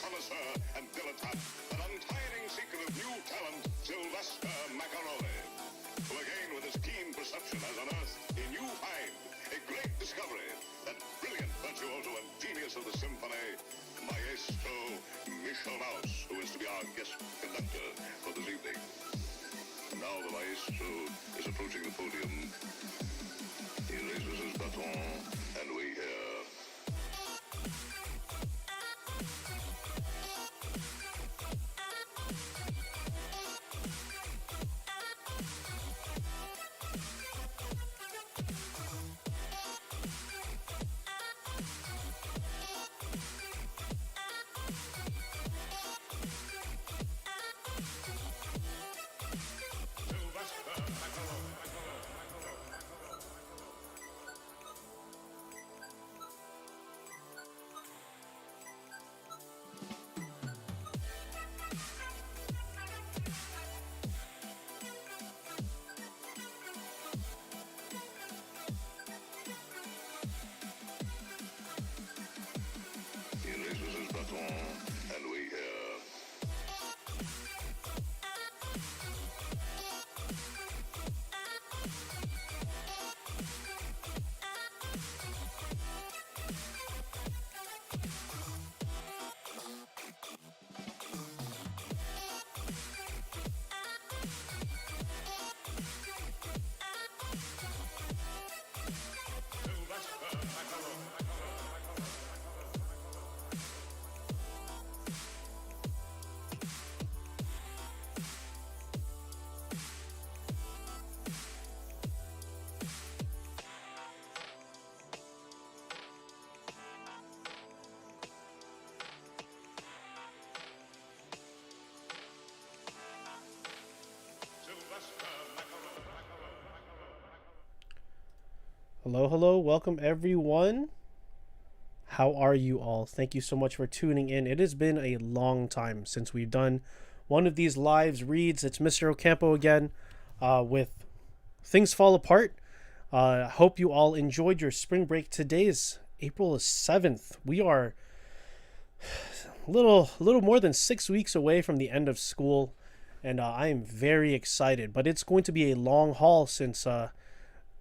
connoisseur and dilettante, an untiring seeker of new talent, Sylvester Macaroni, who again with his keen perception has unearthed a new find, a great discovery, that brilliant virtuoso and genius of the symphony, Maestro Michel Mouse, who is to be our guest conductor for this evening. And now the maestro is approaching the podium. He raises his baton, and we hear... And we hear... Hello, hello. Welcome, everyone. How are you all? Thank you so much for tuning in. It has been a long time since we've done one of these live reads. It's Mr. Ocampo again with Things Fall Apart. Hope you all enjoyed your spring break. Today is April 7th. We are a little more than 6 weeks away from the end of school, and I am very excited. But it's going to be a long haul since...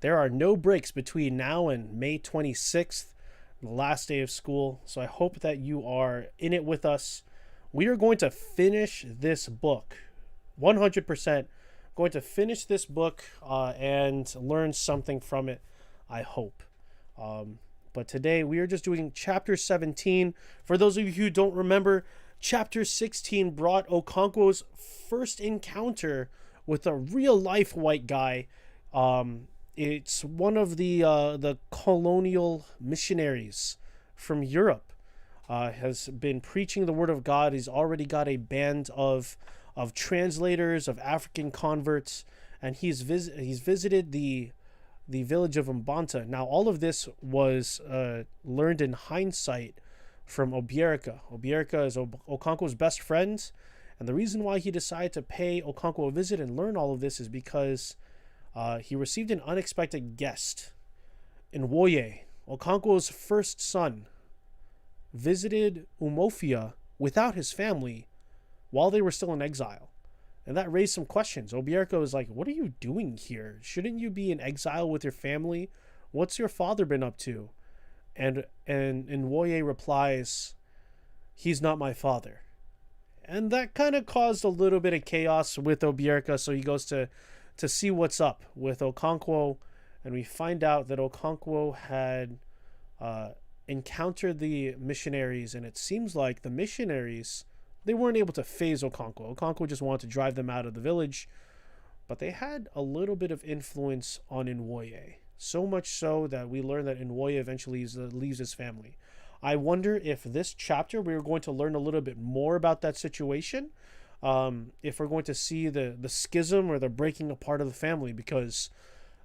there are no breaks between now and May 26th, the last day of school. So I hope that you are in it with us. We are going to finish this book, 100% going to finish this book and learn something from it, I hope. But today we are just doing chapter 17. For those of you who don't remember, chapter 16 brought Okonkwo's first encounter with a real life white guy. It's one of the colonial missionaries from Europe, has been preaching the word of God. He's already got a band of translators, of African converts, and he's visited the village of Mbanta. Now, all of this was learned in hindsight from Obierika. Obierika is Okonkwo's best friend, and the reason why he decided to pay Okonkwo a visit and learn all of this is because he received an unexpected guest. Nwoye, Okonkwo's first son, visited Umofia without his family while they were still in exile. And that raised some questions. Obierika was like, what are you doing here? Shouldn't you be in exile with your family? What's your father been up to? And Nwoye replies, he's not my father. And that kind of caused a little bit of chaos with Obierika, so he goes to see what's up with Okonkwo, and we find out that Okonkwo had encountered the missionaries, and it seems like the missionaries, they weren't able to phase Okonkwo. Okonkwo just wanted to drive them out of the village, but they had a little bit of influence on Nwoye, so much so that we learn that Nwoye eventually leaves his family. I wonder if this chapter we're going to learn a little bit more about that situation, if we're going to see the schism or the breaking apart of the family, because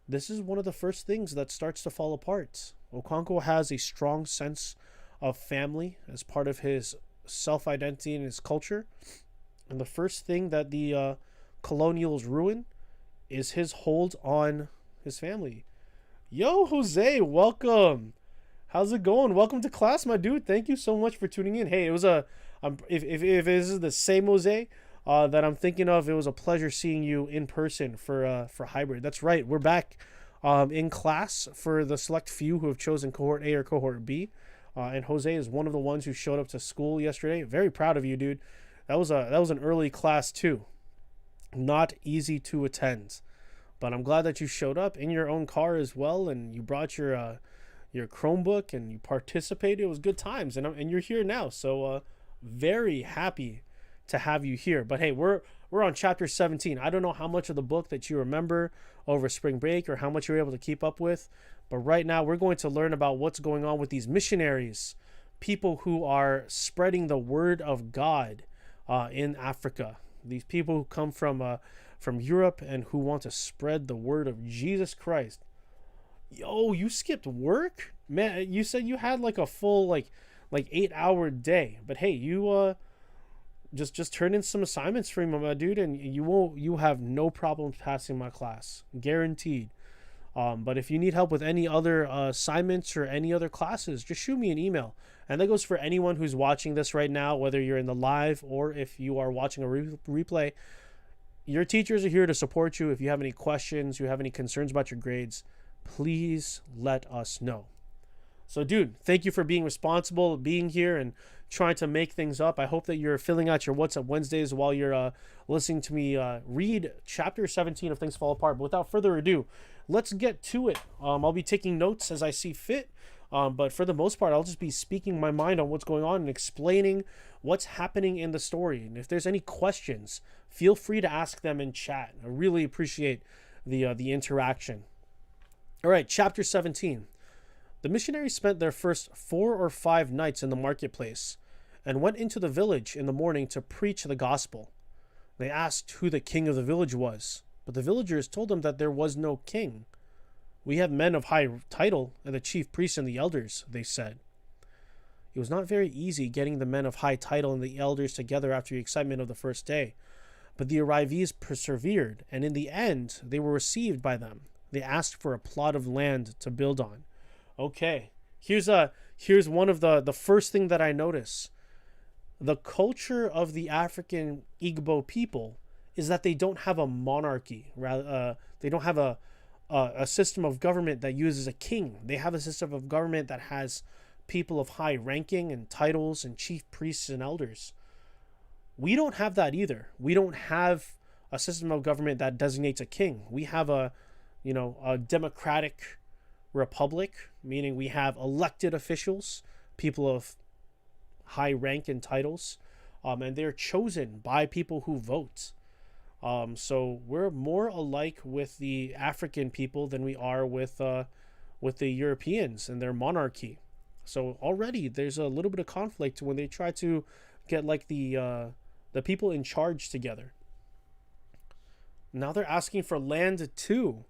this is one of the first things that starts to fall apart. Okonkwo has a strong sense of family as part of his self-identity and his culture, and the first thing that the colonials ruin is his hold on his family. Yo, Jose, welcome. How's it going? Welcome to class, my dude. Thank you so much for tuning in. Hey, it was a If this is the same Jose that I'm thinking of, it was a pleasure seeing you in person for hybrid. That's right, we're back in class for the select few who have chosen cohort A or cohort B. And Jose is one of the ones who showed up to school yesterday. Very proud of you, dude. That was an early class too. Not easy to attend, but I'm glad that you showed up in your own car as well, and you brought your Chromebook and you participated. It was good times, and you're here now. So very happy to have you here. But hey, we're on chapter 17. I don't know how much of the book that you remember over spring break or how much you were able to keep up with, but right now we're going to learn about what's going on with these missionaries, people who are spreading the word of God in Africa. These people who come from Europe and who want to spread the word of Jesus Christ. Yo, you skipped work? Man, you said you had like a full like 8-hour day. But hey, you just turn in some assignments for me, my dude, and you have no problems passing my class. Guaranteed. But if you need help with any other assignments or any other classes, just shoot me an email. And that goes for anyone who's watching this right now, whether you're in the live or if you are watching a replay. Your teachers are here to support you. If you have any questions, you have any concerns about your grades, please let us know. So, dude, thank you for being responsible, being here, and trying to make things up. I hope that you're filling out your What's Up Wednesdays while you're listening to me read chapter 17 of Things Fall Apart. But without further ado, let's get to it. I'll be taking notes as I see fit. But for the most part, I'll just be speaking my mind on what's going on and explaining what's happening in the story. And if there's any questions, feel free to ask them in chat. I really appreciate the interaction. All right, chapter 17. The missionaries spent their first 4 or 5 nights in the marketplace and went into the village in the morning to preach the gospel. They asked who the king of the village was, but the villagers told them that there was no king. "We have men of high title and the chief priests and the elders," they said. It was not very easy getting the men of high title and the elders together after the excitement of the first day, but the arrivees persevered, and in the end, they were received by them. They asked for a plot of land to build on. Okay, here's one of the first thing that I notice. The culture of the African Igbo people is that they don't have a monarchy. Rather, they don't have a system of government that uses a king. They have a system of government that has people of high ranking and titles and chief priests and elders. We don't have that either. We don't have a system of government that designates a king. We have a democratic republic, meaning we have elected officials, people of high rank and titles, and they're chosen by people who vote. So we're more alike with the African people than we are with the Europeans and their monarchy. So already there's a little bit of conflict when they try to get like the people in charge together. Now they're asking for land too.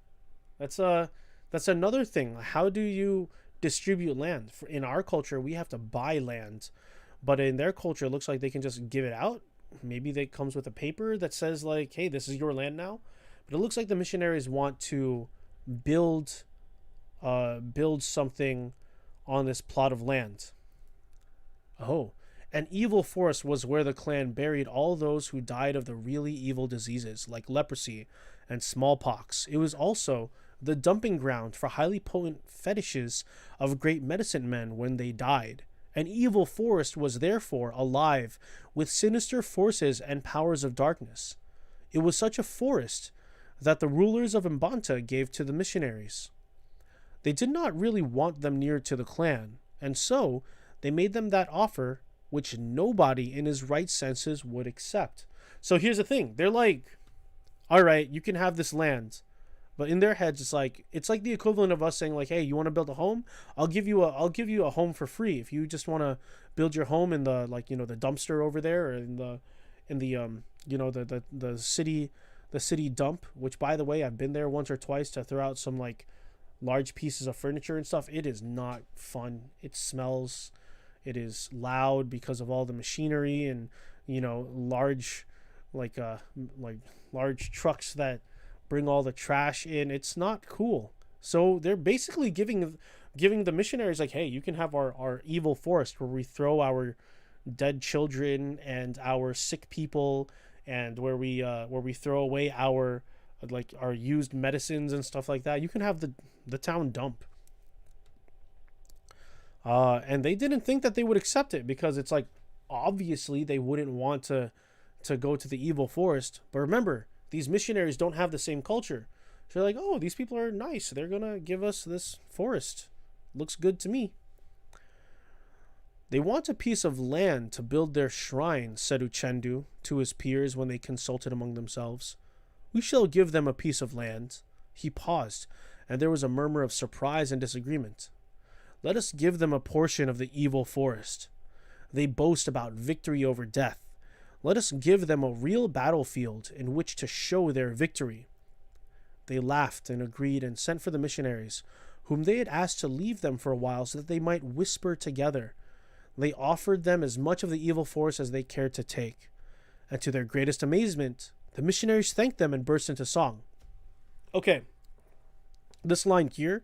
That's another thing. How do you distribute land? In our culture, we have to buy land, but in their culture, it looks like they can just give it out. Maybe that comes with a paper that says like, "Hey, this is your land now." But it looks like the missionaries want to build something on this plot of land. Oh, an evil forest was where the clan buried all those who died of the really evil diseases like leprosy and smallpox. It was also the dumping ground for highly potent fetishes of great medicine men when they died. An evil forest was therefore alive with sinister forces and powers of darkness. It was such a forest that the rulers of Mbanta gave to the missionaries. They did not really want them near to the clan, and so they made them that offer which nobody in his right senses would accept. So here's the thing. They're like, all right, you can have this land. But in their heads, it's like the equivalent of us saying like, "Hey, you want to build a home? I'll give you a home for free if you just want to build your home in the the dumpster over there, or in the city dump." Which, by the way, I've been there once or twice to throw out some like large pieces of furniture and stuff. It is not fun. It smells. It is loud because of all the machinery and large large trucks that bring all the trash in. It's not cool. So they're basically giving the missionaries like, "Hey, you can have our evil forest where we throw our dead children and our sick people, and where we throw away our our used medicines and stuff like that. You can have the town dump. And they didn't think that they would accept it, because it's like, obviously they wouldn't want to go to the evil forest. But remember, these missionaries don't have the same culture. So they're like, oh, these people are nice. They're going to give us this forest. Looks good to me. They want a piece of land to build their shrine, said Uchendu to his peers when they consulted among themselves. We shall give them a piece of land. He paused, and there was a murmur of surprise and disagreement. Let us give them a portion of the evil forest. They boast about victory over death. Let us give them a real battlefield in which to show their victory. They laughed and agreed and sent for the missionaries, whom they had asked to leave them for a while so that they might whisper together. They offered them as much of the evil forest as they cared to take. And to their greatest amazement, the missionaries thanked them and burst into song. Okay, this line here,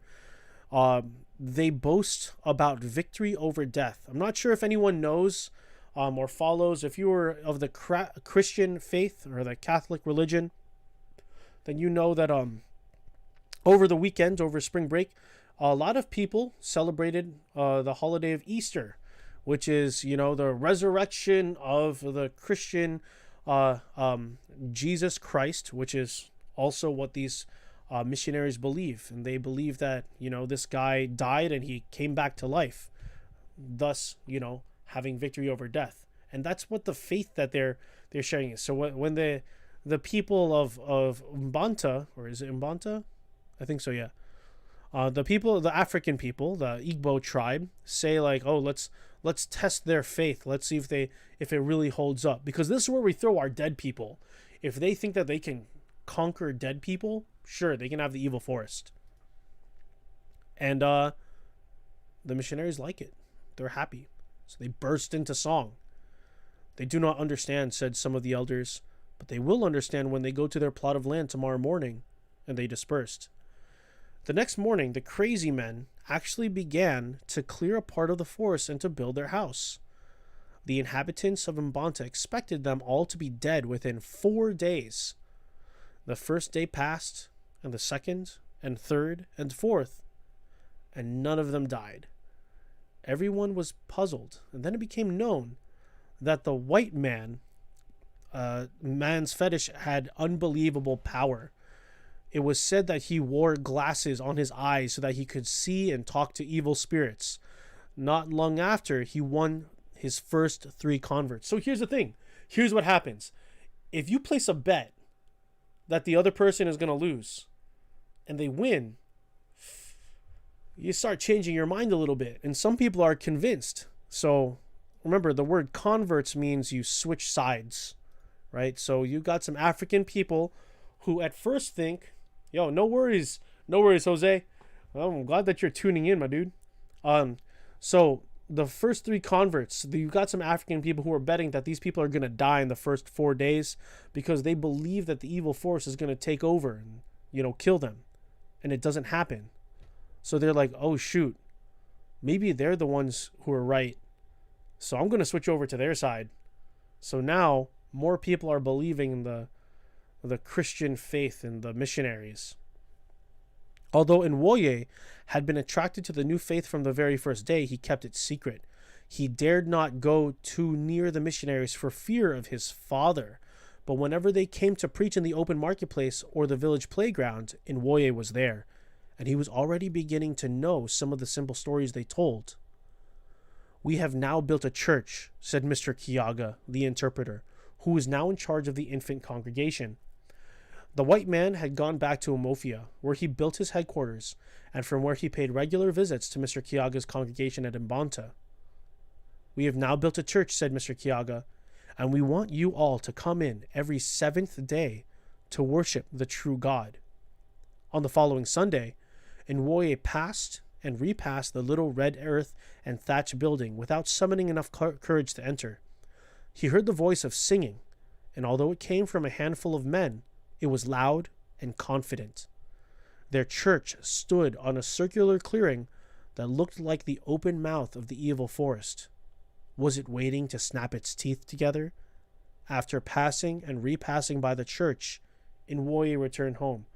they boast about victory over death. I'm not sure if anyone knows or follows. If you were of the Christian faith or the Catholic religion, then you know that over the weekend, over spring break, a lot of people celebrated the holiday of Easter, which is, you know, the resurrection of the Christian Jesus Christ, which is also what these missionaries believe. And they believe that, you know, this guy died and he came back to life, thus, you know, having victory over death. And that's what the faith that they're sharing is. So when the people of Mbanta, or is it Mbanta? I think so, yeah. The African people, the Igbo tribe, say like, oh, let's test their faith. Let's see if it really holds up. Because this is where we throw our dead people. If they think that they can conquer dead people, sure, they can have the evil forest. And the missionaries like it. They're happy. So they burst into song. They do not understand, said some of the elders, but they will understand when they go to their plot of land tomorrow morning. And they dispersed. The next morning, the crazy men actually began to clear a part of the forest and to build their house. The inhabitants of Mbanta expected them all to be dead within 4 days. The first day passed, and the second, and third, and fourth, and none of them died. Everyone was puzzled, and then it became known that the white man's fetish had unbelievable power. It was said that he wore glasses on his eyes so that he could see and talk to evil spirits. Not long after, he won his first 3 converts. So here's the thing. Here's what happens. If you place a bet that the other person is going to lose and they win, you start changing your mind a little bit. And some people are convinced. So remember, the word converts means you switch sides, right? So you got some African people who at first think, yo, no worries, Jose. Well, I'm glad that you're tuning in, my dude. So the first 3 converts, you got some African people who are betting that these people are going to die in the first 4 days because they believe that the evil force is going to take over and, you know, kill them. And it doesn't happen. So they're like, oh, shoot. Maybe they're the ones who are right. So I'm going to switch over to their side. So now more people are believing in the Christian faith and the missionaries. Although Nwoye had been attracted to the new faith from the very first day, he kept it secret. He dared not go too near the missionaries for fear of his father. But whenever they came to preach in the open marketplace or the village playground, Nwoye was there, and he was already beginning to know some of the simple stories they told. We have now built a church, said Mr. Kiyaga, the interpreter, who was now in charge of the infant congregation. The white man had gone back to Umofia, where he built his headquarters, and from where he paid regular visits to Mr. Kiyaga's congregation at Mbanta. We have now built a church, said Mr. Kiyaga, and we want you all to come in every 7th day to worship the true God. On the following Sunday, Nwoye passed and repassed the little red earth and thatch building without summoning enough courage to enter. He heard the voice of singing, and although it came from a handful of men, it was loud and confident. Their church stood on a circular clearing that looked like the open mouth of the evil forest. Was it waiting to snap its teeth together? After passing and repassing by the church, Nwoye returned home.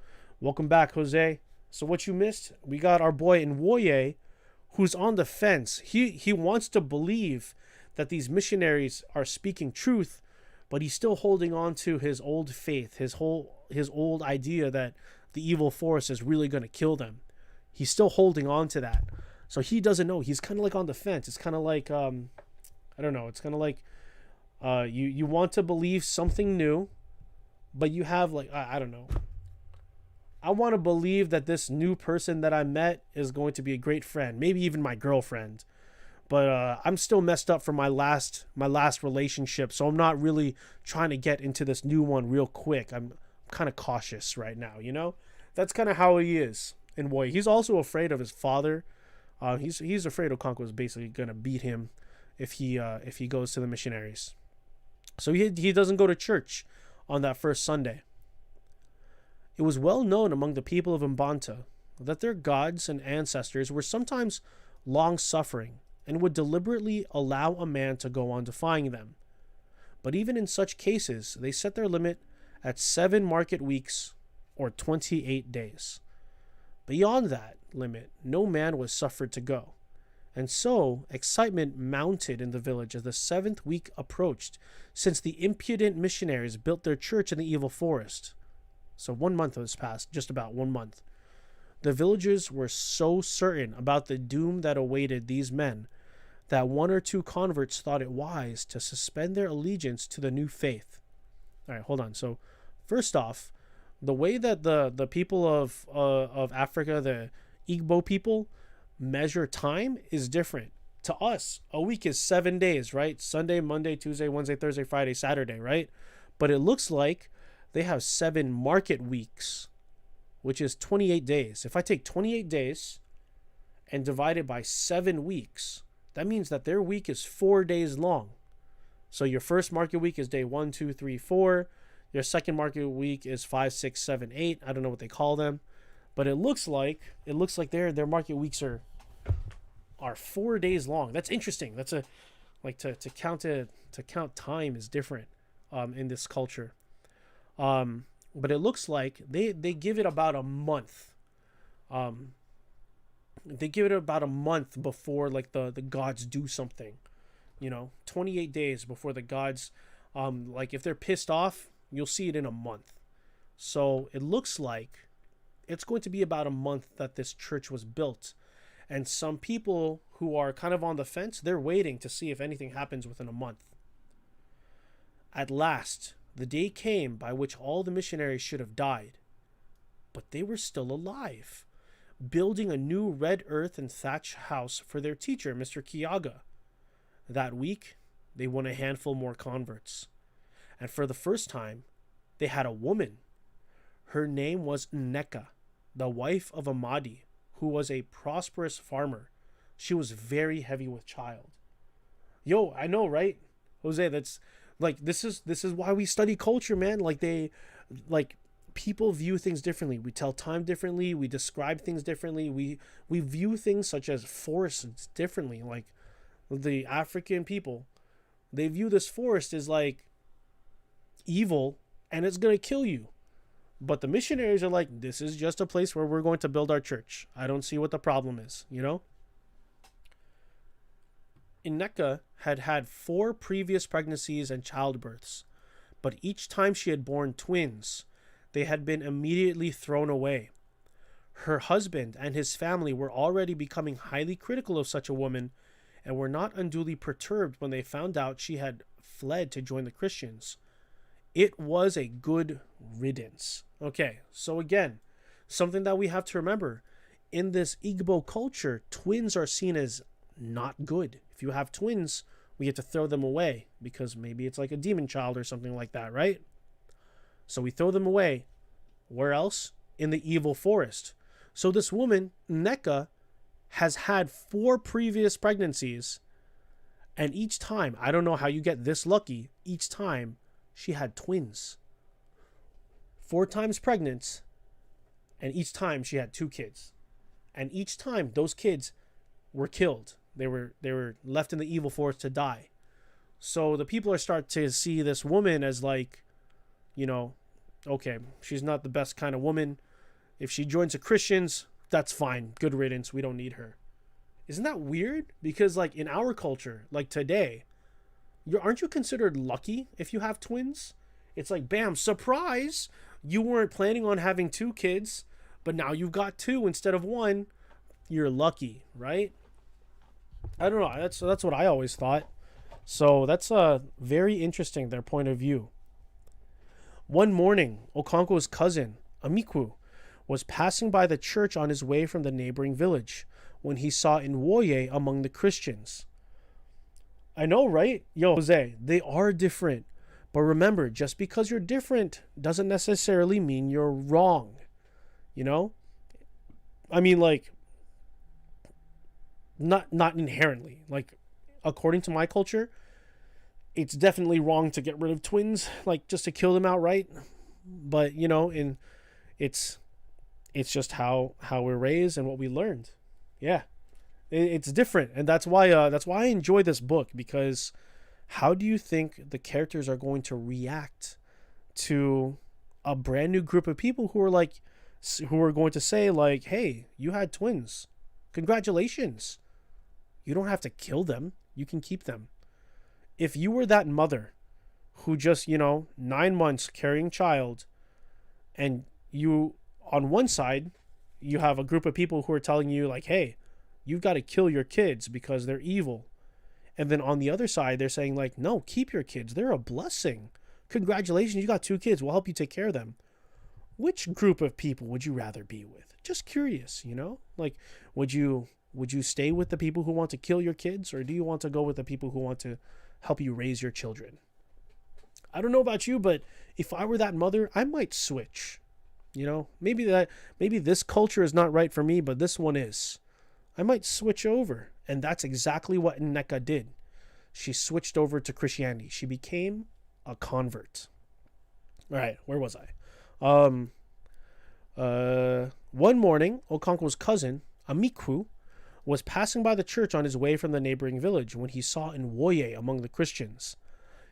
Welcome back, Jose. So what you missed, we got our boy Nwoye, who's on the fence. He wants to believe that these missionaries are speaking truth, but he's still holding on to his old faith, his old idea that the evil force is really going to kill them. He's still holding on to that. So he doesn't know. He's kind of like on the fence. It's kind of like I don't know. It's kind of like you want to believe something new, but you have like I don't know. I want to believe that this new person that I met is going to be a great friend, maybe even my girlfriend. But I'm still messed up from my last relationship, so I'm not really trying to get into this new one real quick. I'm kind of cautious right now, you know? That's kind of how he is in Nwoye. He's also afraid of his father. He's afraid Okonkwo is basically gonna beat him if he goes to the missionaries. So he doesn't go to church on that first Sunday. It was well known among the people of Mbanta that their gods and ancestors were sometimes long-suffering and would deliberately allow a man to go on defying them. But even in such cases, they set their limit at 7 market weeks or 28 days. Beyond that limit, no man was suffered to go. And so, excitement mounted in the village as the 7th week approached, since the impudent missionaries built their church in the evil forest. So 1 month has passed, just about 1 month. The villagers were so certain about the doom that awaited these men that 1 or 2 converts thought it wise to suspend their allegiance to the new faith. All right, hold on. So, first off, the way that the people of Africa, the Igbo people, measure time is different. To us, a week is 7 days, right? Sunday, Monday, Tuesday, Wednesday, Thursday, Friday, Saturday, right? But it looks like they have 7 market weeks, which is 28 days. If I take 28 days and divide it by 7 weeks, that means that their week is 4 days long. So your first market week is day 1, 2, 3, 4. Your second market week is 5, 6, 7, 8. I don't know what they call them, but it looks like their market weeks are 4 days long. That's interesting. That's a like to count time is different in this culture. But it looks like they give it about a month. They give it about a month before like the gods do something. 28 days before the gods, like if they're pissed off, you'll see it in a month. So it looks like it's going to be about a month that this church was built. And some people who are kind of on the fence, they're waiting to see if anything happens within a month. At last, the day came by which all the missionaries should have died. But they were still alive, building a new red earth and thatch house for their teacher, Mr. Kiyaga. That week, they won a handful more converts. And for the first time, they had a woman. Her name was Nneka, the wife of Amadi, who was a prosperous farmer. She was very heavy with child. Yo, I know, right? Jose, that's like this is why we study culture, man. People view things differently. We tell time differently, we describe things differently. We view things such as forests differently. Like the African people, they view this forest as like evil and it's going to kill you. But the missionaries are like, this is just a place where we're going to build our church. I don't see what the problem is, Nneka had had 4 previous pregnancies and childbirths, but each time she had borne twins, they had been immediately thrown away. Her husband and his family were already becoming highly critical of such a woman and were not unduly perturbed when they found out she had fled to join the Christians. It was a good riddance. Okay, so again, something that we have to remember. In this Igbo culture, twins are seen as not good. If you have twins, we get to throw them away because maybe it's like a demon child or something like that, right? So we throw them away. Where else? In the evil forest. So this woman, Nneka, has had 4 previous pregnancies, and each time, I don't know how you get this lucky, each time she had twins. 4 times pregnant, and each time she had 2 kids. And each time those kids were killed. They were left in the evil forest to die. So the people are start to see this woman as like, you know, okay, she's not the best kind of woman. If she joins the Christians, that's fine. Good riddance. We don't need her. Isn't that weird? Because like in our culture, like today, aren't you considered lucky if you have twins? It's like, bam, surprise! You weren't planning on having two kids, but now you've got two instead of one. You're lucky, right? I don't know. That's what I always thought. So that's very interesting, their point of view. One morning, Okonkwo's cousin, Amikwu, was passing by the church on his way from the neighboring village when he saw Nwoye among the Christians. I know, right? Yo, Jose, they are different. But remember, just because you're different doesn't necessarily mean you're wrong. You know? I mean, like, not inherently. Like, according to my culture, it's definitely wrong to get rid of twins, like just to kill them outright. But, you know, it's just how we're raised and what we learned. Yeah. It's different, and that's why I enjoy this book, because how do you think the characters are going to react to a brand new group of people who are going to say like, "Hey, you had twins. Congratulations. You don't have to kill them. You can keep them." If you were that mother who just, 9 months carrying child, and you on one side, you have a group of people who are telling you like, "Hey, you've got to kill your kids because they're evil." And then on the other side, they're saying like, "No, keep your kids. They're a blessing. Congratulations, you got 2 kids. We'll help you take care of them." Which group of people would you rather be with? Just curious, Like, would you stay with the people who want to kill your kids, or do you want to go with the people who want to help you raise your children? I don't know about you, but if I were that mother, I might switch. Maybe this culture is not right for me, but this one is. I might switch over. And that's exactly what Nneka did. She switched over to Christianity. She became a convert. All right, where was I? One morning, Okonkwo's cousin, Amikwu, was passing by the church on his way from the neighboring village when he saw Nwoye among the Christians.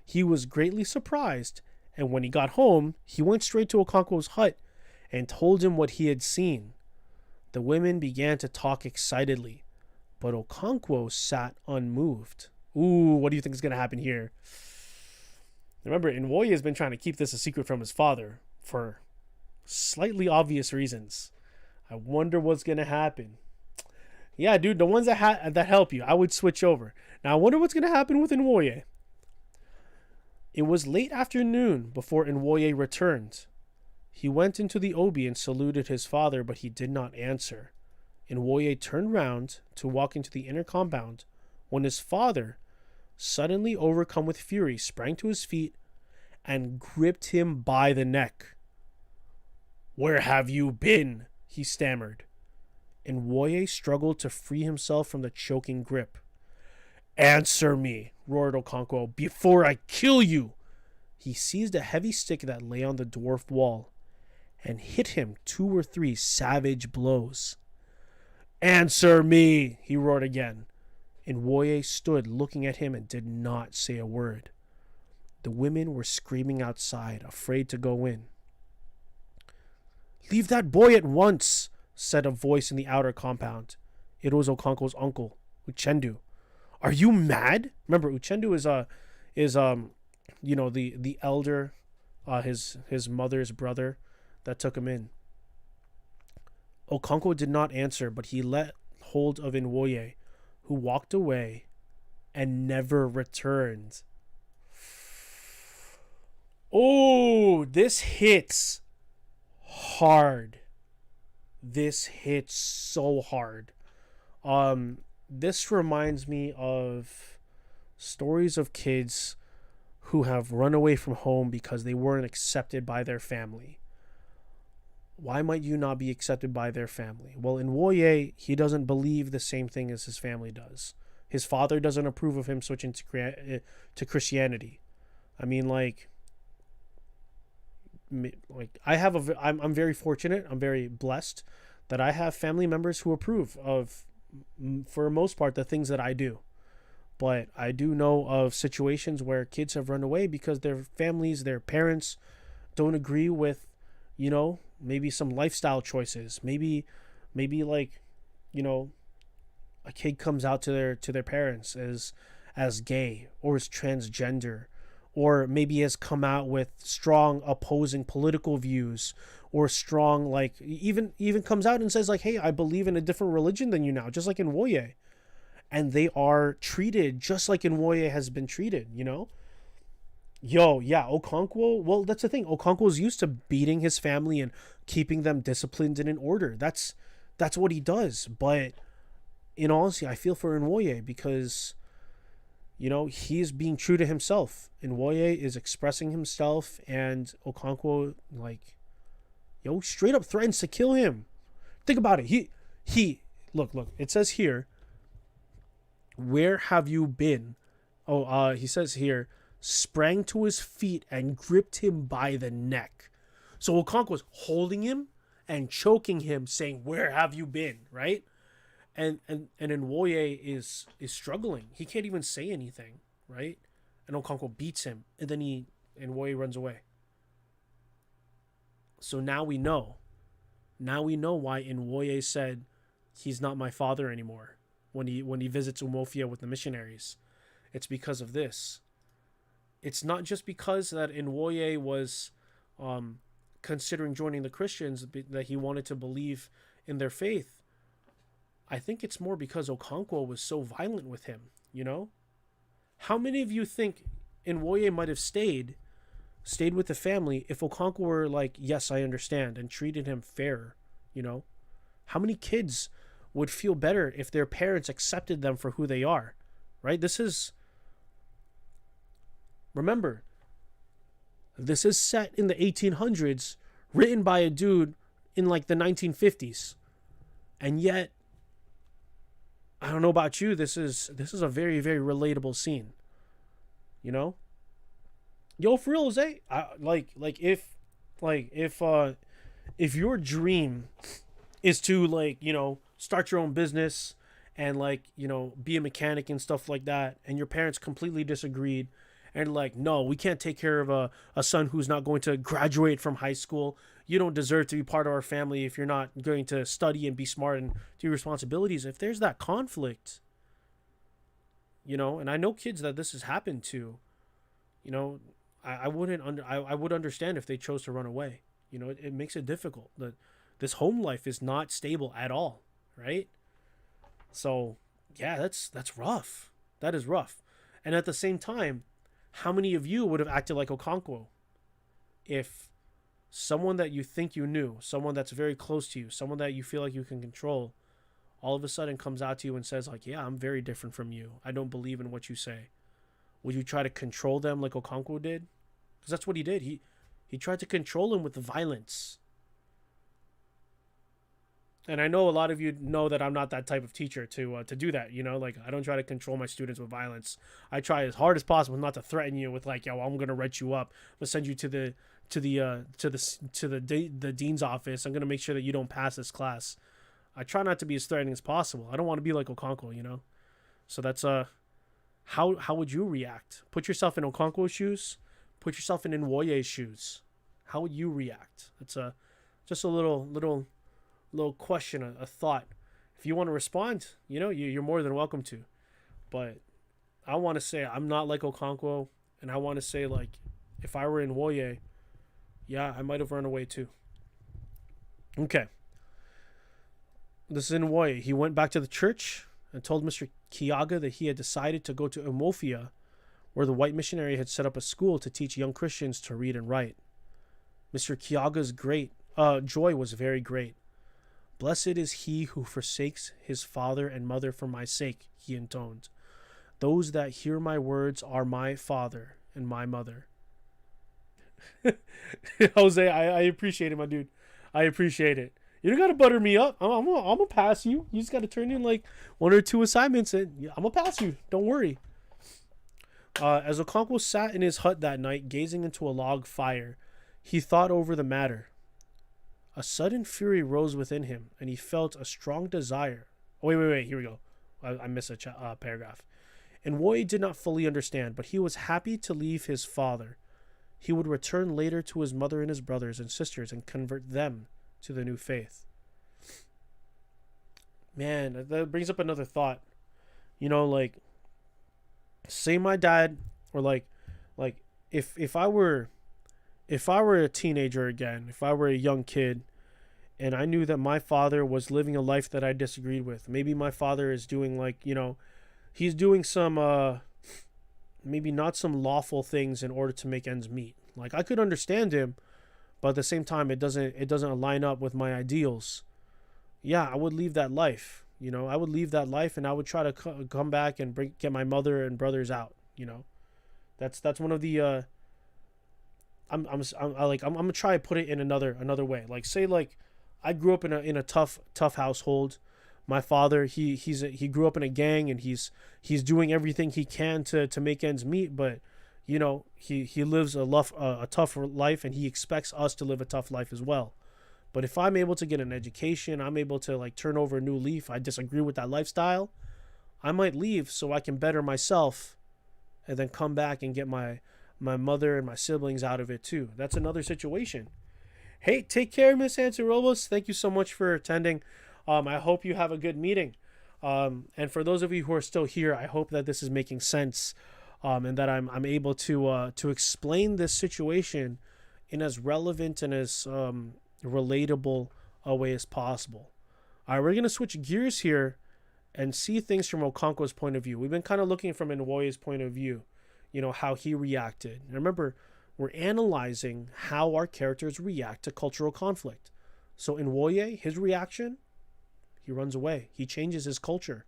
He was greatly surprised, and when he got home, he went straight to Okonkwo's hut and told him what he had seen. The women began to talk excitedly, but Okonkwo sat unmoved. Ooh, what do you think is going to happen here? Remember, Nwoye has been trying to keep this a secret from his father for slightly obvious reasons. I wonder what's going to happen. Yeah, dude, the ones that help you, I would switch over. Now, I wonder what's going to happen with Nwoye. It was late afternoon before Nwoye returned. He went into the obi and saluted his father, but he did not answer. Nwoye turned round to walk into the inner compound when his father, suddenly overcome with fury, sprang to his feet and gripped him by the neck. "Where have you been?" he stammered. Nwoye struggled to free himself from the choking grip. "Answer me," roared Okonkwo, "before I kill you." He seized a heavy stick that lay on the dwarf wall and hit him 2 or 3 savage blows. "Answer me," he roared again. Nwoye stood looking at him and did not say a word. The women were screaming outside, afraid to go in. "Leave that boy at once," said a voice in the outer compound. It was Okonkwo's uncle, Uchendu. "Are you mad?" Remember, Uchendu is the elder, his mother's brother that took him in. Okonkwo did not answer, but he let hold of Nwoye, who walked away and never returned. Oh, this hits hard. This hits so hard. This reminds me of stories of kids who have run away from home because they weren't accepted by their family. Why might you not be accepted by their family? Well, in Nwoye, he doesn't believe the same thing as his family does. His father doesn't approve of him switching to Christianity. I mean, I'm very fortunate. I'm very blessed that I have family members who approve of for the most part, the things that I do. But I do know of situations where kids have run away because their families, their parents don't agree with, maybe some lifestyle choices. Maybe like, you know, a kid comes out to their parents as gay or as transgender, or maybe has come out with strong opposing political views, or strong, like, even comes out and says like, hey, I believe in a different religion than you now, just like in Woye. And they are treated just like Nwoye has been treated, Yo, yeah, Okonkwo, well, that's the thing. Okonkwo's used to beating his family and keeping them disciplined and in order. That's what he does. But in all honesty, I feel for Nwoye because, he's being true to himself. Nwoye is expressing himself, and Okonkwo, like, straight up threatens to kill him. Think about it. He look, it says here, where have you been? He says here, sprang to his feet and gripped him by the neck. So Okonkwo was holding him and choking him, saying, where have you been? Right? And Nwoye is struggling. He can't even say anything, right? And Okonkwo beats him, and then Nwoye runs away. So now we know. Now we know why Nwoye said, he's not my father anymore. When he visits Umofia with the missionaries, it's because of this. It's not just because that Nwoye was considering joining the Christians, that he wanted to believe in their faith. I think it's more because Okonkwo was so violent with him, How many of you think Nwoye might have stayed with the family if Okonkwo were like, yes, I understand, and treated him fair, How many kids would feel better if their parents accepted them for who they are, right? Remember, this is set in the 1800s, written by a dude in like the 1950s. And yet, I don't know about you, this is a very, very relatable scene. Yo, for real, Jose, if your dream is to start your own business and be a mechanic and stuff like that, and your parents completely disagreed and no, we can't take care of a son who's not going to graduate from high school. You don't deserve to be part of our family if you're not going to study and be smart and do your responsibilities. If there's that conflict, and I know kids that this has happened to, I would understand if they chose to run away. It makes it difficult. This home life is not stable at all, right? So yeah, that's rough. That is rough. And at the same time, how many of you would have acted like Okonkwo if someone that you think you knew, someone that's very close to you, someone that you feel like you can control, all of a sudden comes out to you and says like, yeah, I'm very different from you. I don't believe in what you say. Would you try to control them like Okonkwo did? Because that's what he did. He tried to control him with the violence. And I know a lot of you know that I'm not that type of teacher to do that. I don't try to control my students with violence. I try as hard as possible not to threaten you with yo, I'm gonna write you up. I'm gonna send you to the dean's office. I'm gonna make sure that you don't pass this class. I try not to be as threatening as possible. I don't want to be like Okonkwo, So that's how would you react? Put yourself in Okonkwo's shoes. Put yourself in Nwoye's shoes. How would you react? It's just a little question, a thought. If you want to respond, you're more than welcome to. But I want to say I'm not like Okonkwo, and I want to say if I were in Nwoye, yeah, I might have run away too. Okay. This is in Nwoye. He went back to the church and told Mr. Kiaga that he had decided to go to Umofia, where the white missionary had set up a school to teach young Christians to read and write. Mr. Kiaga's joy was very great. Blessed is he who forsakes his father and mother for my sake, he intoned. Those that hear my words are my father and my mother. Jose, I appreciate it, my dude. I appreciate it. You don't got to butter me up. I'm gonna pass you. You just got to turn in one or two assignments and I'm gonna pass you. Don't worry. As Okonkwo sat in his hut that night, gazing into a log fire, he thought over the matter. A sudden fury rose within him, and he felt a strong desire. Wait. Here we go. I missed a paragraph. And Roy did not fully understand, but he was happy to leave his father. He would return later to his mother and his brothers and sisters and convert them to the new faith. Man, that brings up another thought. You know, like, say my dad, or like if I were a teenager again, if I were a young kid, and I knew that my father was living a life that I disagreed with. Maybe my father is doing, like, you know, he's doing some maybe not some lawful things in order to make ends meet. Like, I could understand him, but at the same time it doesn't line up with my ideals. Yeah, I would leave that life. You know, I would leave that life, and I would try to come back and get my mother and brothers out. You know, that's one of the. I'm gonna try to put it in another way. Like, say, like, I grew up in a tough household. My father, he grew up in a gang, and he's doing everything he can to make ends meet. But, you know, he lives a tough life, and he expects us to live a tough life as well. But if I'm able to get an education, I'm able to, like, turn over a new leaf. I disagree with that lifestyle, I might leave so I can better myself, and then come back and get my mother and my siblings out of it too. That's another situation. Hey, take care, Miss Antarobos. Thank you so much for attending. I hope you have a good meeting. And for those of you who are still here, I hope that this is making sense, and that I'm able to explain this situation in as relevant and as relatable a way as possible. All right, we're gonna switch gears here and see things from Okonkwo's point of view. We've been kind of looking from Nwoye's point of view, you know, how he reacted. And remember, we're analyzing how our characters react to cultural conflict. So in Nwoye, his reaction, he runs away. He changes his culture.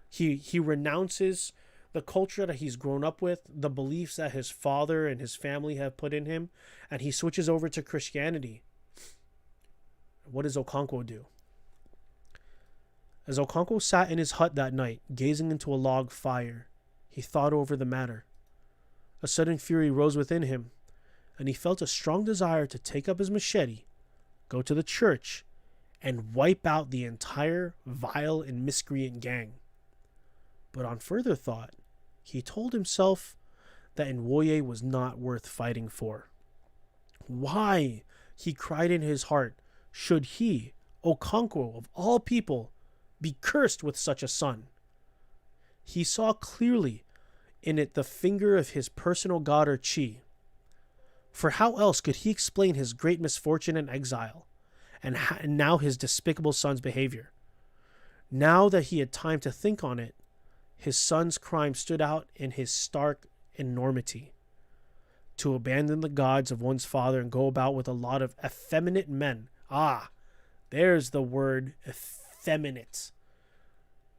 He renounces the culture that he's grown up with, the beliefs that his father and his family have put in him, and he switches over to Christianity. What does Okonkwo do? As Okonkwo sat in his hut that night, gazing into a log fire, he thought over the matter. A sudden fury rose within him, and he felt a strong desire to take up his machete, go to the church, and wipe out the entire vile and miscreant gang. But on further thought, he told himself that Nwoye was not worth fighting for. Why, he cried in his heart, should he, Okonkwo of all people, be cursed with such a son? He saw clearly in it the finger of his personal god or chi. For how else could he explain his great misfortune and exile, and now his despicable son's behavior? Now that he had time to think on it, his son's crime stood out in his stark enormity. To abandon the gods of one's father and go about with a lot of effeminate men. Ah, there's the word, effeminate.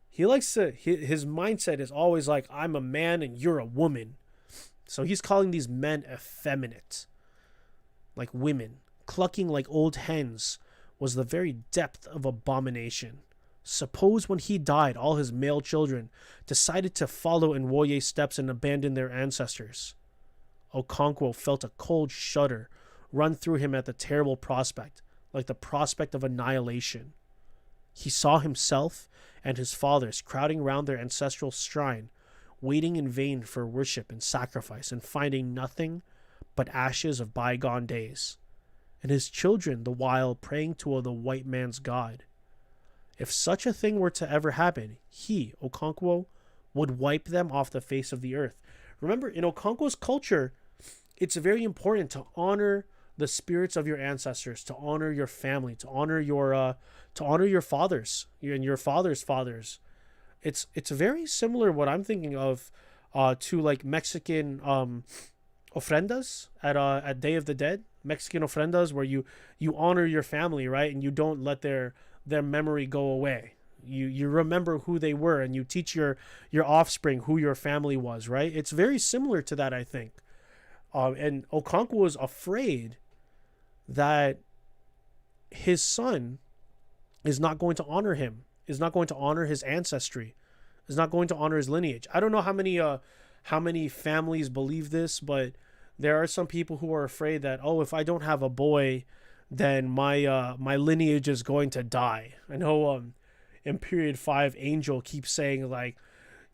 He likes to, his mindset is always like, I'm a man and you're a woman. So he's calling these men effeminate, like women. Clucking like old hens was the very depth of abomination. Suppose when he died, all his male children decided to follow in Nwoye's steps and abandon their ancestors. Okonkwo felt a cold shudder run through him at the terrible prospect, like the prospect of annihilation. He saw himself and his fathers crowding round their ancestral shrine, waiting in vain for worship and sacrifice, and finding nothing but ashes of bygone days, and his children the while praying to the white man's god. If such a thing were to ever happen, he, Okonkwo, would wipe them off the face of the earth. Remember, in Okonkwo's culture, it's very important to honor the spirits of your ancestors, to honor your family, to honor your fathers and your father's fathers. It's very similar what I'm thinking of to like Mexican ofrendas at Day of the Dead. Mexican ofrendas where you honor your family, right? And you don't let their memory go away. You remember who they were, and you teach your offspring who your family was, right? It's very similar to that, I think. And Okonkwo was afraid that his son is not going to honor him, is not going to honor his ancestry, is not going to honor his lineage. I don't know how many families believe this, but there are some people who are afraid that, oh, if I don't have a boy, then my lineage is going to die. I know in period 5, Angel keeps saying like,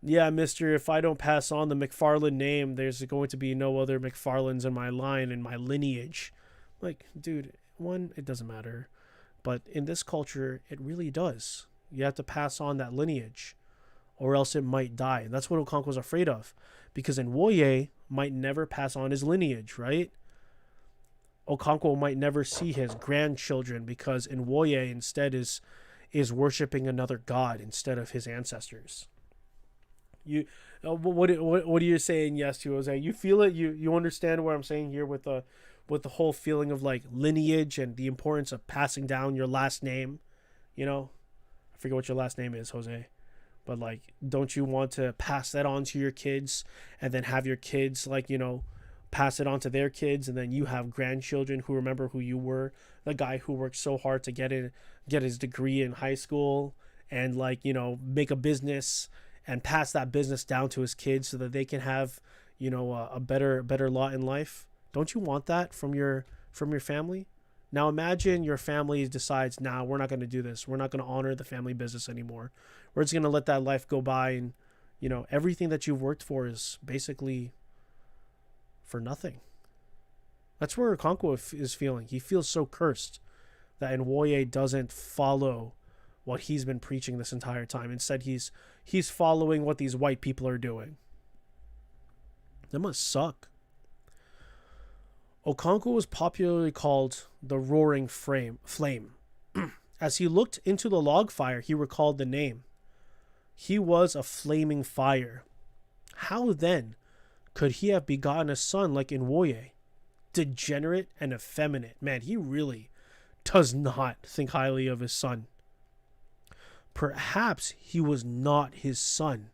yeah, mister, if I don't pass on the McFarlane name, there's going to be no other McFarlanes in my line, in my lineage. Like, dude, one, it doesn't matter. But in this culture, it really does. You have to pass on that lineage, or else it might die. And that's what Okonkwo's afraid of. Because Nwoye might never pass on his lineage, right? Okonkwo might never see his grandchildren because Nwoye instead is worshiping another god instead of his ancestors. What are you saying yes to, Jose? You feel it? You understand what I'm saying here with the whole feeling of like lineage and the importance of passing down your last name? You know, I forget what your last name is, Jose, but like, don't you want to pass that on to your kids and then have your kids, like, you know, pass it on to their kids, and then you have grandchildren who remember who you were, the guy who worked so hard to get his degree in high school and, like, you know, make a business and pass that business down to his kids so that they can have, you know, a better lot in life. Don't you want that from your family? Now imagine your family decides, nah, we're not going to do this. We're not going to honor the family business anymore. We're just going to let that life go by, and, you know, everything that you've worked for is basically for nothing. That's where Okonkwo is feeling. He feels so cursed that Nwoye doesn't follow what he's been preaching this entire time. Instead, he's following what these white people are doing. That must suck. Okonkwo was popularly called the Roaring Flame. As he looked into the log fire, he recalled the name. He was a flaming fire. How then could he have begotten a son like Nwoye? Degenerate and effeminate. Man, he really does not think highly of his son. Perhaps he was not his son.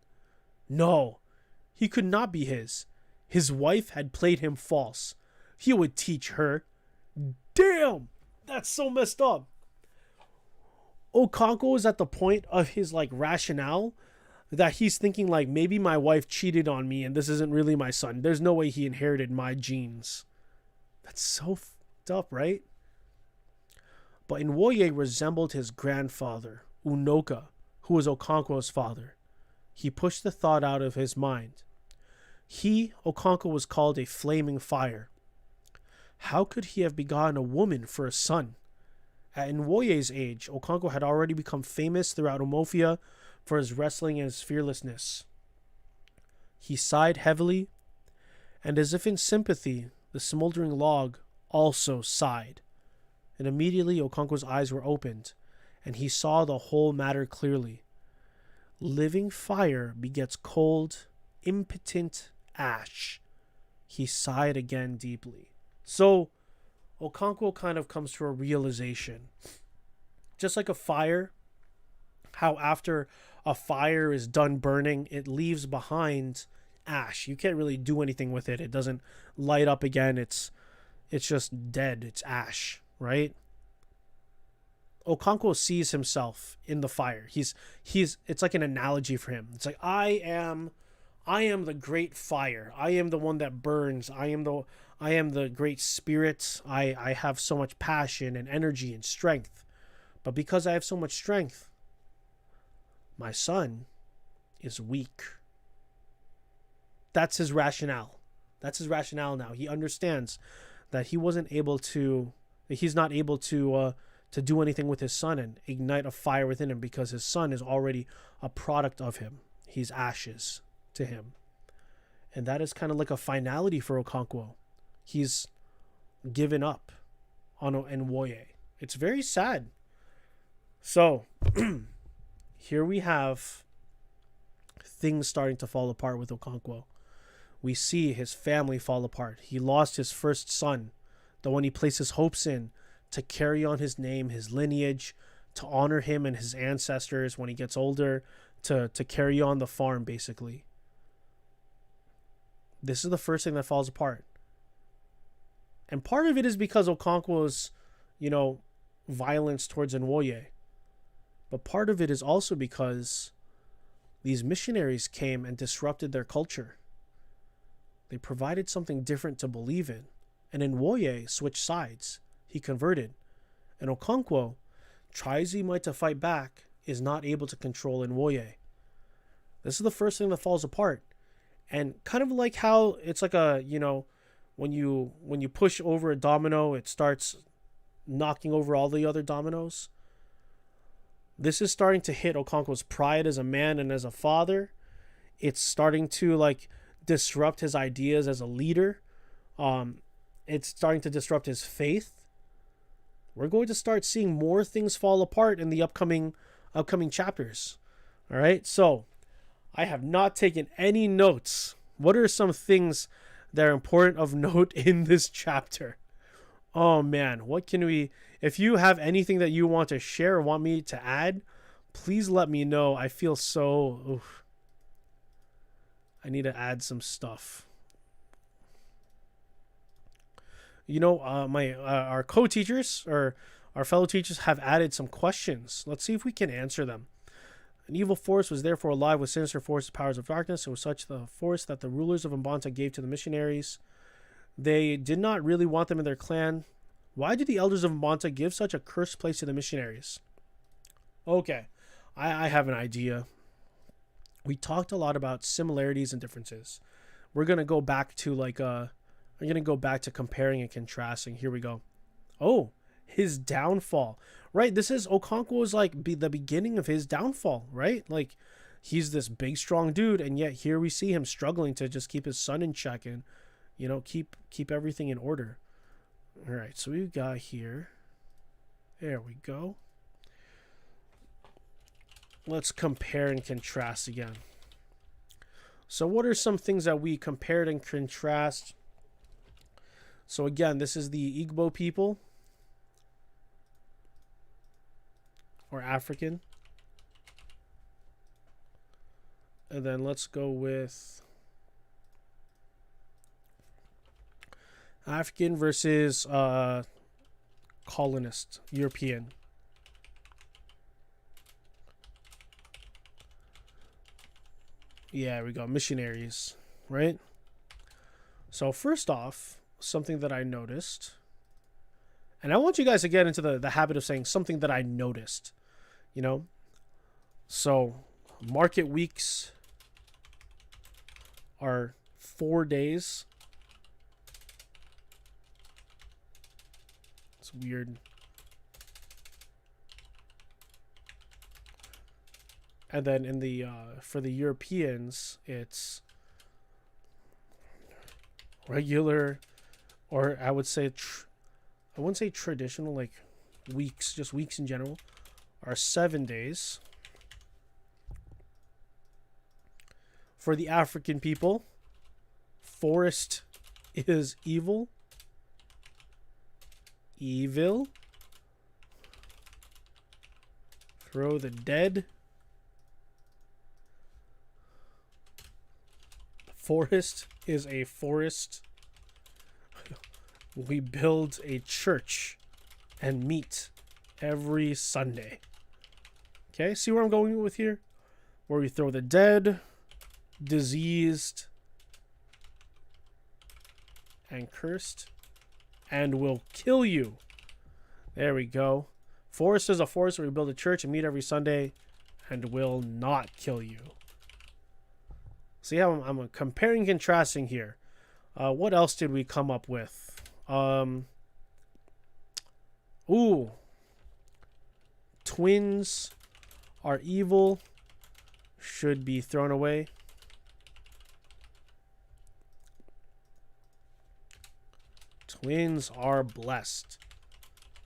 No, he could not be his. His wife had played him false. He would teach her. Damn, that's so messed up. Okonkwo is at the point of his like rationale that he's thinking like, maybe my wife cheated on me and this isn't really my son. There's no way he inherited my genes. That's so fucked up, right? But Nwoye resembled his grandfather, Unoka, who was Okonkwo's father. He pushed the thought out of his mind. He, Okonkwo, was called a flaming fire. How could he have begotten a woman for a son? At Nwoye's age, Okonkwo had already become famous throughout Omofia for his wrestling and his fearlessness. He sighed heavily, and as if in sympathy, the smoldering log also sighed. And immediately Okonkwo's eyes were opened, and he saw the whole matter clearly. Living fire begets cold, impotent ash. He sighed again deeply. So, Okonkwo kind of comes to a realization. Just like a fire, how after a fire is done burning, it leaves behind ash. You can't really do anything with it. It doesn't light up again. It's just dead. It's ash, right? Okonkwo sees himself in the fire. He's it's like an analogy for him. It's like, I am the great fire. I am the one that burns. I am the great spirit. I have so much passion and energy and strength. But because I have so much strength, my son is weak. That's his rationale. That's his rationale now. He understands that he's not able to do anything with his son and ignite a fire within him because his son is already a product of him. He's ashes to him. And that is kind of like a finality for Okonkwo. He's given up on Nwoye. It's very sad. So, here we have things starting to fall apart with Okonkwo. We see his family fall apart. He lost his first son, the one he placed his hopes in to carry on his name, his lineage, to honor him and his ancestors when he gets older, to carry on the farm, basically. This is the first thing that falls apart. And part of it is because Okonkwo's, violence towards Nwoye. But part of it is also because these missionaries came and disrupted their culture. They provided something different to believe in. And Nwoye switched sides. He converted. And Okonkwo, try as he might to fight back, is not able to control in Woye. This is the first thing that falls apart. And kind of like how it's like a, when you push over a domino, it starts knocking over all the other dominoes. This is starting to hit Okonkwo's pride as a man and as a father. It's starting to like disrupt his ideas as a leader. It's starting to disrupt his faith. We're going to start seeing more things fall apart in the upcoming chapters. All right, so I have not taken any notes. What are some things that are important of note in this chapter? Oh man, what can we... If you have anything that you want to share or want me to add, please let me know. I feel so... Oof. I need to add some stuff. Our co-teachers or our fellow teachers have added some questions. Let's see if we can answer them. An evil force was therefore alive with sinister forces, powers of darkness. It was such the force that the rulers of Mbanta gave to the missionaries. They did not really want them in their clan. Why did the elders of Mbanta give such a cursed place to the missionaries? Okay, I have an idea. We talked a lot about similarities and differences. We're gonna go back to comparing and contrasting. Here we go. Oh, his downfall. Right, this is Okonkwo's the beginning of his downfall, right? Like, he's this big strong dude, and yet here we see him struggling to just keep his son in check and keep everything in order. All right, so we've got here, there we go. Let's compare and contrast again. So what are some things that we compared and contrast? So again, this is the Igbo people, or African. And then let's go with African versus colonist, European. Yeah, we got missionaries, right? So first off, something that I noticed, and I want you guys to get into the habit of saying something that I noticed, So market weeks are 4 days. It's weird. And then in the for the Europeans, it's regular, or I would say I wouldn't say traditional, like weeks, just weeks in general, are 7 days. For the African people, forest is evil. Evil. Throw the dead. Forest is a forest. We build a church and meet every Sunday. Okay, see where I'm going with here? Where we throw the dead, diseased, and cursed, and will kill you. There we go. Forest is a forest where we build a church and meet every Sunday and will not kill you. See how I'm comparing and contrasting here. What else did we come up with? Twins are evil. Should be thrown away. Twins are blessed.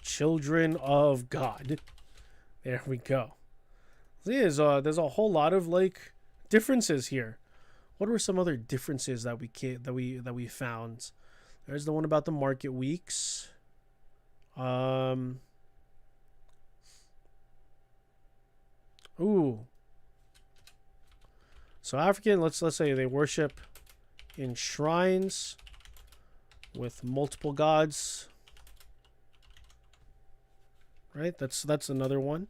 Children of God. There we go. There's a whole lot of differences here. What were some other differences that we found? There's the one about the market weeks. So African, let's say they worship in shrines with multiple gods. Right? That's another one.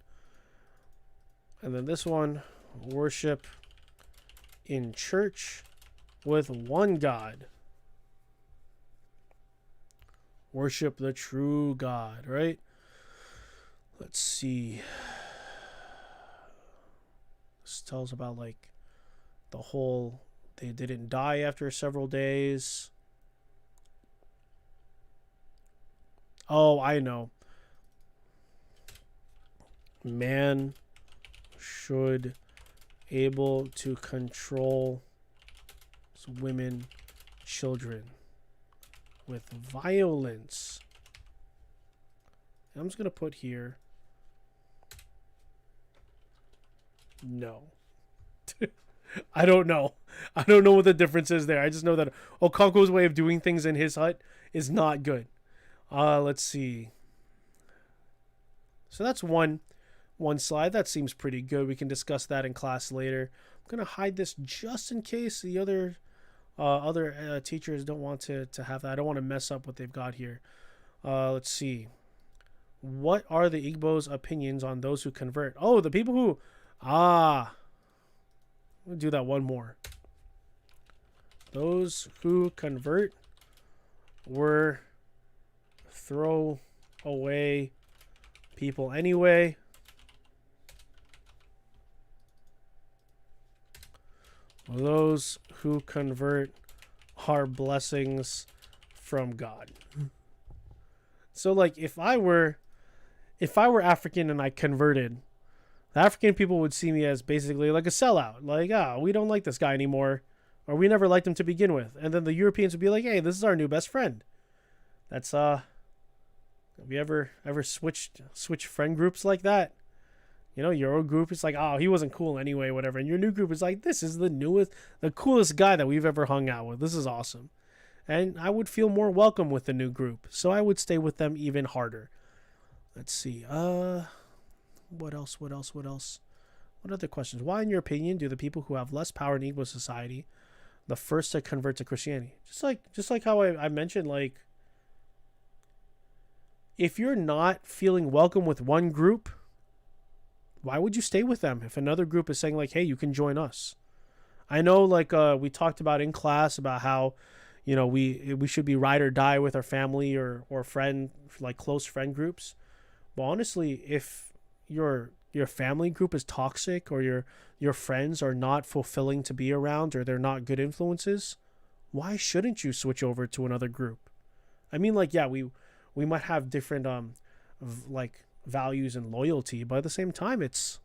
And then this one, worship in church with one God. Worship the true God, right? Let's see. tells about like the whole they didn't die after several days. Oh, I know. Man should able to control women, children with violence. I'm just going to put here no. I don't know. I don't know what the difference is there. I just know that Okonkwo's way of doing things in his hut is not good. Let's see. So that's one slide. That seems pretty good. We can discuss that in class later. I'm going to hide this just in case the other teachers don't want to have that. I don't want to mess up what they've got here. Let's see. What are the Igbo's opinions on those who convert? Oh, the people who... We'll do that one more. Those who convert were throw away people anyway. Those who convert are blessings from God. So like if I were African and I converted, the African people would see me as basically like a sellout. Like, we don't like this guy anymore. Or we never liked him to begin with. And then the Europeans would be like, hey, this is our new best friend. That's, have you ever switched friend groups like that? You know, your old group is like, oh, he wasn't cool anyway, whatever. And your new group is like, this is the coolest guy that we've ever hung out with. This is awesome. And I would feel more welcome with the new group. So I would stay with them even harder. Let's see. What else? What other questions? Why, in your opinion, do the people who have less power in Igbo society the first to convert to Christianity? Just like how I mentioned, like, if you're not feeling welcome with one group, why would you stay with them if another group is saying like, hey, you can join us? I know, like, we talked about in class about how, you know, we should be ride or die with our family or friend, like close friend groups. But honestly, if your family group is toxic or your friends are not fulfilling to be around or they're not good influences, why shouldn't you switch over to another group? I mean, like, yeah, we might have different like values and loyalty, but at the same time, it's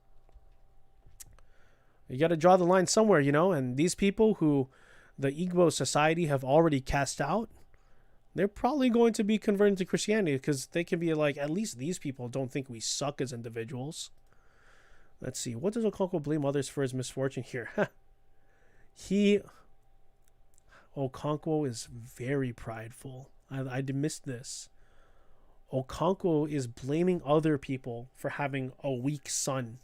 you got to draw the line somewhere, you know. And these people who the Igbo society have already cast out, they're probably going to be converting to Christianity because they can be like, at least these people don't think we suck as individuals. Let's see. What does Okonkwo blame others for his misfortune here? Okonkwo is very prideful. I missed this. Okonkwo is blaming other people for having a weak son.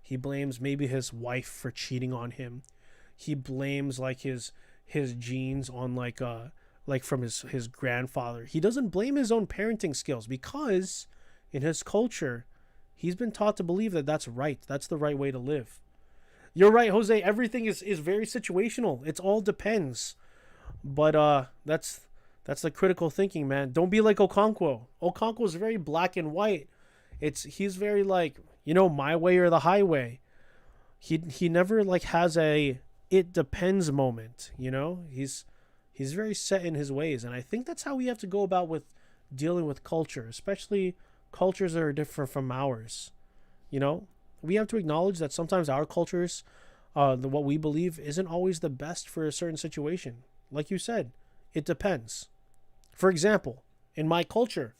He blames maybe his wife for cheating on him. He blames like his genes on like from his grandfather. He doesn't blame his own parenting skills because in his culture, he's been taught to believe that that's right. That's the right way to live. You're right, Jose. Everything is very situational. It all depends. But that's the critical thinking, man. Don't be like Okonkwo. Okonkwo is very black and white. He's very like, you know, my way or the highway. He never like has a it depends moment, you know? He's very set in his ways, and I think that's how we have to go about with dealing with culture, especially cultures that are different from ours. You know, we have to acknowledge that sometimes our cultures, what we believe isn't always the best for a certain situation. Like you said, it depends. For example, in my culture,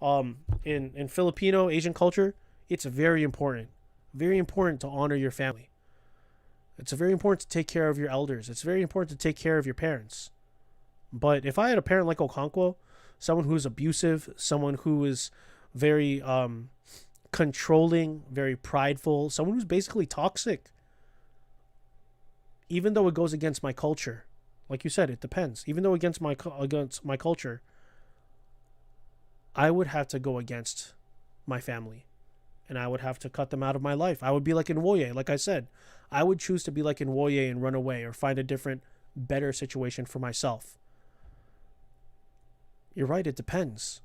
in Filipino, Asian culture, it's very important to honor your family. It's very important to take care of your elders. It's very important to take care of your parents. But if I had a parent like Okonkwo, someone who's abusive, someone who is very controlling, very prideful, someone who's basically toxic, even though it goes against my culture, like you said, it depends. Even though against my culture, I would have to go against my family, and I would have to cut them out of my life. I would be like Nwoye, like I said. I would choose to be like Nwoye and run away or find a different, better situation for myself. You're right, it depends.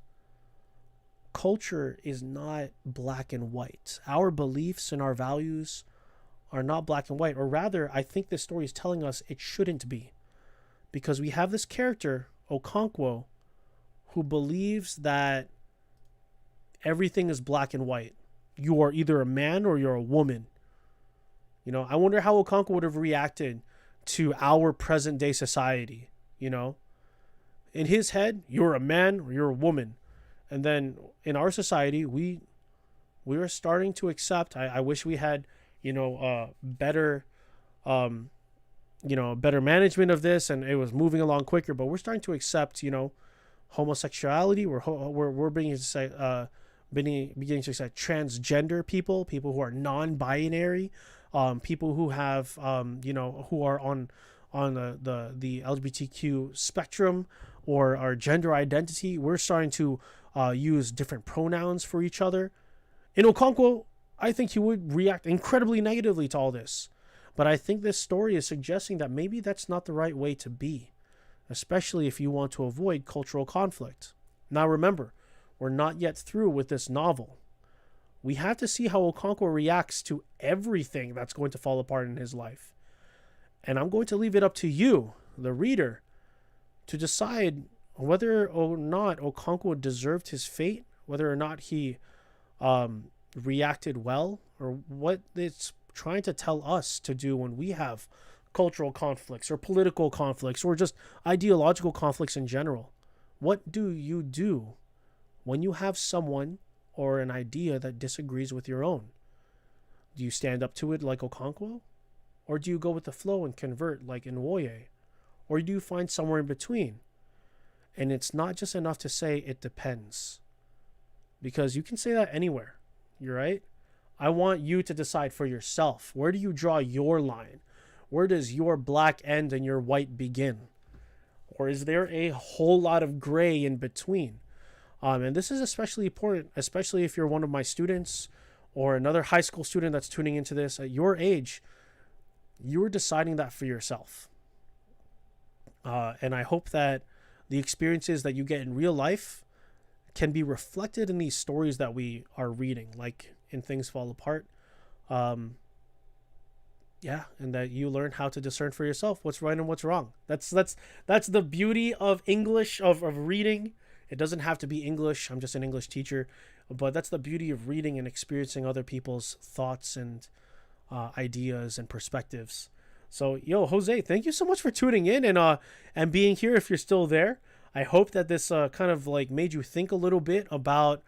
Culture is not black and white. Our beliefs and our values are not black and white, or rather, I think this story is telling us it shouldn't be, because we have this character, Okonkwo, who believes that everything is black and white. You are either a man or you're a woman. You know, I wonder how Okonkwo would have reacted to our present day society. You know, in his head, you're a man or you're a woman. And then in our society, we are starting to accept. I wish we had, better, better management of this, and it was moving along quicker. But we're starting to accept, homosexuality. We're beginning to say, beginning to accept transgender people who are non-binary, people who have, who are on the LGBTQ spectrum or our gender identity. We're starting to use different pronouns for each other. In Okonkwo, I think he would react incredibly negatively to all this. But I think this story is suggesting that maybe that's not the right way to be, especially if you want to avoid cultural conflict. Now remember, we're not yet through with this novel. We have to see how Okonkwo reacts to everything that's going to fall apart in his life. And I'm going to leave it up to you, the reader, to decide whether or not Okonkwo deserved his fate, whether or not he reacted well, or what it's trying to tell us to do when we have cultural conflicts or political conflicts or just ideological conflicts in general. What do you do when you have someone or an idea that disagrees with your own? Do you stand up to it like Okonkwo? Or do you go with the flow and convert like Nwoye? Or do you find somewhere in between? And it's not just enough to say it depends, because you can say that anywhere. You're right. I want you to decide for yourself. Where do you draw your line? Where does your black end and your white begin? Or is there a whole lot of gray in between? And this is especially important, especially if you're one of my students or another high school student that's tuning into this. At your age, you're deciding that for yourself. And I hope that the experiences that you get in real life can be reflected in these stories that we are reading, like in Things Fall Apart. And that you learn how to discern for yourself what's right and what's wrong. That's the beauty of English, of reading. It doesn't have to be English. I'm just an English teacher, but that's the beauty of reading and experiencing other people's thoughts and ideas and perspectives. So, Jose, thank you so much for tuning in and being here. If you're still there, I hope that this kind of like made you think a little bit about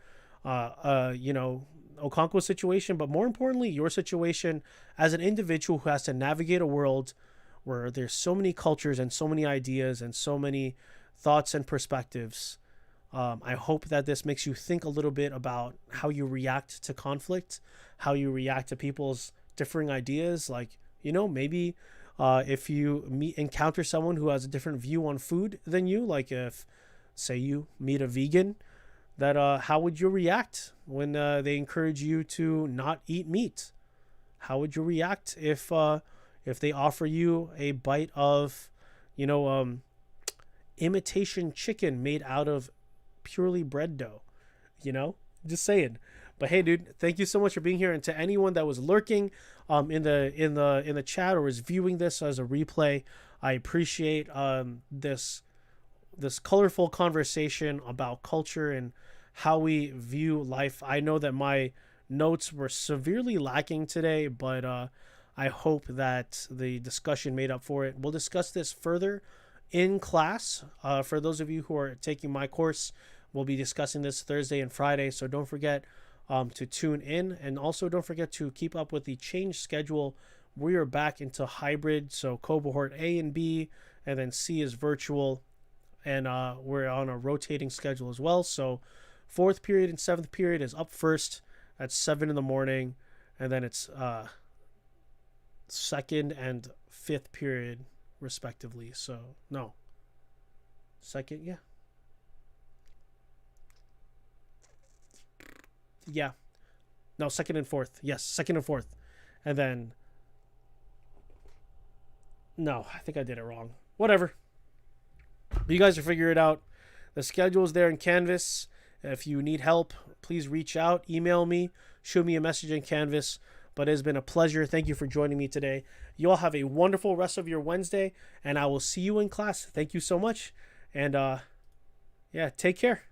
Okonkwo's situation, but more importantly, your situation as an individual who has to navigate a world where there's so many cultures and so many ideas and so many thoughts and perspectives. I hope that this makes you think a little bit about how you react to conflict, how you react to people's differing ideas. Like, maybe if you encounter someone who has a different view on food than you, like if, say, you meet a vegan, that how would you react when they encourage you to not eat meat? How would you react if they offer you a bite of, imitation chicken made out of purely bread dough? Just saying. But hey, dude, thank you so much for being here. And to anyone that was lurking in the chat or is viewing this as a replay, I appreciate this colorful conversation about culture and how we view life. I know that my notes were severely lacking today, but I hope that the discussion made up for it. We'll discuss this further in class. For those of you who are taking my course, we'll be discussing this Thursday and Friday, so don't forget to tune in. And also don't forget to keep up with the change schedule. We are back into hybrid, so cohort A and B, and then C is virtual, and we're on a rotating schedule as well. So 4th period and 7th period is up first at 7 in the morning, and then it's 2nd and 5th period respectively. So no, 2nd, no, 2nd and 4th. Yes, 2nd and 4th. And then no, I think I did it wrong. Whatever. But you guys will figure it out. The schedule is there in Canvas. If you need help, please reach out, email me, shoot me a message in Canvas. But it has been a pleasure. Thank you for joining me today. You all have a wonderful rest of your Wednesday, and I will see you in class. Thank you so much. And yeah, take care.